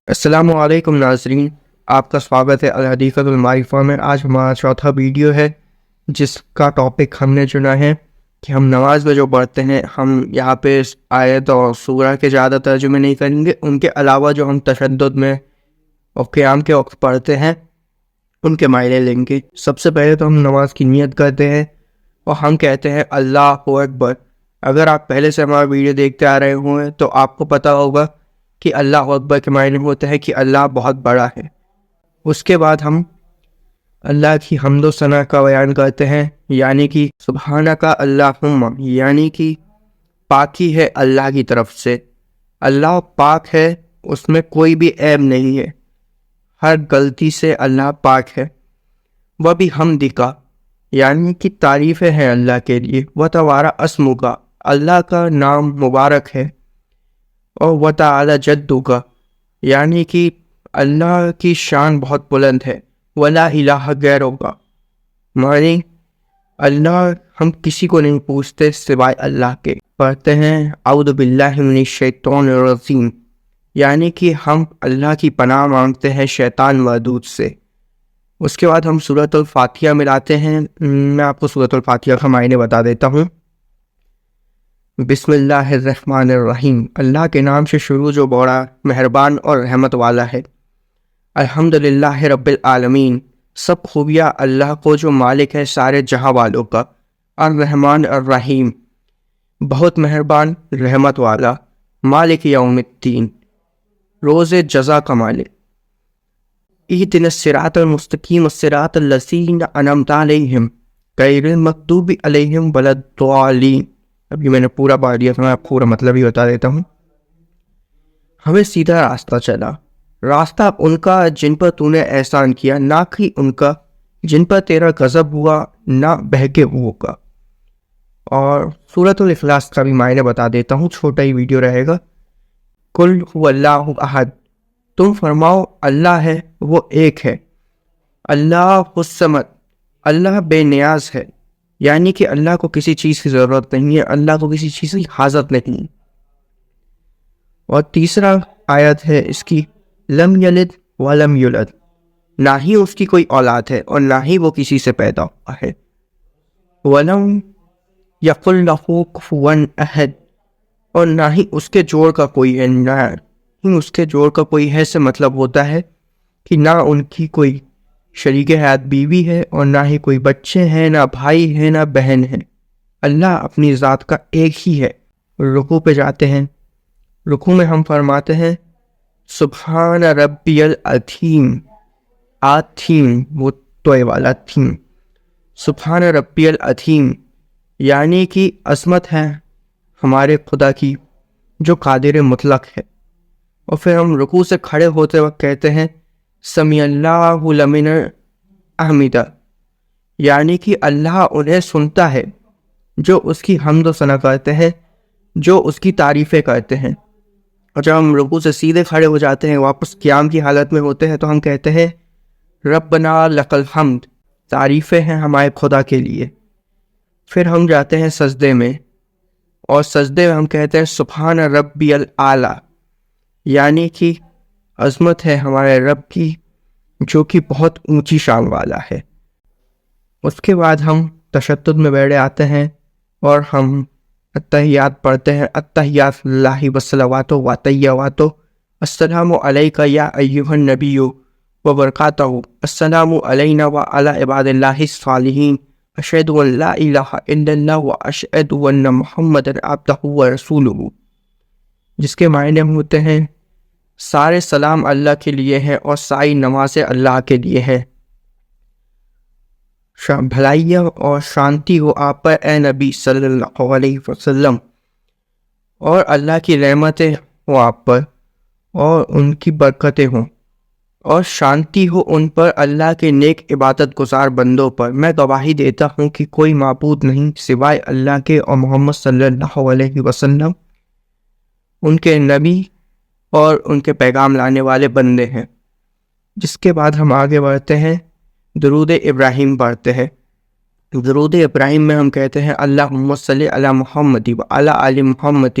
السلام علیکم ناظرین، آپ کا سواگت ہے الحدیثۃ المعرفہ میں۔ آج ہمارا چوتھا ویڈیو ہے جس کا ٹاپک ہم نے چنا ہے کہ ہم نماز میں جو پڑھتے ہیں، ہم یہاں پہ آیت اور سورہ کے زیادہ ترجمے نہیں کریں گے، ان کے علاوہ جو ہم تشدد میں اور قیام کے وقت پڑھتے ہیں ان کے معنی لیں گے۔ سب سے پہلے تو ہم نماز کی نیت کرتے ہیں اور ہم کہتے ہیں اللہ اکبر۔ اگر آپ پہلے سے ہمارا ویڈیو دیکھتے آ رہے ہوں تو آپ کو پتہ ہوگا کہ اللہ اکبر کے معنی ہوتے ہیں کہ اللہ بہت بڑا ہے۔ اس کے بعد ہم اللہ کی حمد و ثنا کا بیان کرتے ہیں، یعنی کہ سبحانک اللہم، یعنی کہ پاکی ہے اللہ کی طرف سے۔ اللہ پاک ہے، اس میں کوئی بھی عیب نہیں ہے، ہر غلطی سے اللہ پاک ہے۔ وہ بھی حمدک، یعنی کہ تعریفیں ہیں اللہ کے لیے۔ وتبارک اسمک، اللہ کا نام مبارک ہے۔ اور وتعالی جدک، یعنی کہ اللہ کی شان بہت بلند ہے۔ ولا الہ غیرک، معنی اللہ، ہم کسی کو نہیں پوچھتے سوائے اللہ کے۔ پڑھتے ہیں اعوذ باللہ من الشیطان الرجیم، یعنی کہ ہم اللہ کی پناہ مانگتے ہیں شیطان مردود سے۔ اس کے بعد ہم سورۃ الفاتحہ ملاتے ہیں۔ میں آپ کو سورۃ الفاتحہ کا معنی بتا دیتا ہوں۔ بسم اللہ الرحمن الرحیم، اللہ کے نام سے شروع جو بڑا مہربان اور رحمت والا ہے۔ الحمدللہ رب العالمین، سب خوبیاں اللہ کو جو مالک ہے سارے جہاں والوں کا۔ الرحمن الرحیم، بہت مہربان رحمت والا۔ مالک یوم الدین، روز جزا کا مالک۔ اہدنا الصراط المستقیم الصراط الذین انعمت علیہم غیر المغضوب علیہم ولا الضالین۔ ابھی میں نے پورا پڑھ دیا تھا، میں آپ کو پورا مطلب ہی بتا دیتا ہوں۔ ہمیں سیدھا راستہ چلا، راستہ ان کا جن پر تو نے احسان کیا، نہ کہ ان کا جن پر تیرا غضب ہوا، نہ بہکے ہوئے کا۔ اور سورۃ الاخلاص کا بھی معنی بتا دیتا ہوں، چھوٹا ہی ویڈیو رہے گا۔ قل هو اللہ احد، تم فرماؤ اللہ ہے وہ ایک ہے۔ اللہ الصمد، اللہ بے نیاز ہے، یعنی کہ اللہ کو کسی چیز کی ضرورت نہیں ہے، اللہ کو کسی چیز کی حاجت نہیں۔ اور تیسرا آیت ہے اس کی، لم یلد ولم یولد، نہ ہی اس کی کوئی اولاد ہے اور نہ ہی وہ کسی سے پیدا ہوا ہے۔ ولم یقل لہ کفوا احد، اور نہ ہی اس کے جوڑ کا کوئی ہے، نہ ہی اس کے جوڑ کا کوئی ہے سے مطلب ہوتا ہے کہ نہ ان کی کوئی شریک حیات بیوی ہے اور نہ ہی کوئی بچے ہیں، نہ بھائی ہیں، نہ بہن ہے۔ اللہ اپنی ذات کا ایک ہی ہے۔ رکوع پہ جاتے ہیں، رکوع میں ہم فرماتے ہیں سبحان ربی العظیم، آتھیم وہ توئے والا تھیم، سبحان ربی العظیم، یعنی کہ عظمت ہے ہمارے خدا کی جو قادر مطلق ہے۔ اور پھر ہم رکوع سے کھڑے ہوتے وقت کہتے ہیں سمیع اللہ لمن حمیدہ، یعنی کہ اللہ انہیں سنتا ہے جو اس کی حمد و ثنا کرتے ہیں، جو اس کی تعریفیں کرتے ہیں۔ اور جب ہم رکوع سے سیدھے کھڑے ہو جاتے ہیں، واپس قیام کی حالت میں ہوتے ہیں، تو ہم کہتے ہیں ربنا لک الحمد، تعریفیں ہیں ہمارے خدا کے لیے۔ پھر ہم جاتے ہیں سجدے میں، اور سجدے میں ہم کہتے ہیں سبحان ربی الاعلی، یعنی کہ عظمت ہے ہمارے رب کی جو کہ بہت اونچی شان والا ہے۔ اس کے بعد ہم تشدد میں بیٹھے آتے ہیں اور ہم التحیات پڑھتے ہیں۔ التحیات للہ والصلوات والطیبات، السلام علیک یا ایھا النبی وبرکاتہ، السلام علینا وعلی عباد اللہ الصالحین، اشہد ان لا الہ الا اللہ واشہد ان محمدا عبدہ ورسولہ، جس کے معنی ہوتے ہیں سارے سلام اللہ کے لیے ہیں اور ساری نمازیں اللہ کے لیے ہیں۔ بھلائی اور شانتی ہو آپ پر اے نبی صلی اللہ علیہ وسلم، اور اللہ کی رحمتیں ہوں آپ پر اور ان کی برکتیں ہوں، اور شانتی ہو ان پر اللہ کے نیک عبادت گزار بندوں پر۔ میں گواہی دیتا ہوں کہ کوئی معبود نہیں سوائے اللہ کے، اور محمد صلی اللہ علیہ وسلم ان کے نبی اور ان کے پیغام لانے والے بندے ہیں۔ جس کے بعد ہم آگے بڑھتے ہیں، درود ابراہیم پڑھتے ہیں۔ درود ابراہیم میں ہم کہتے ہیں اللہم صلی علی محمد وعلی آل محمد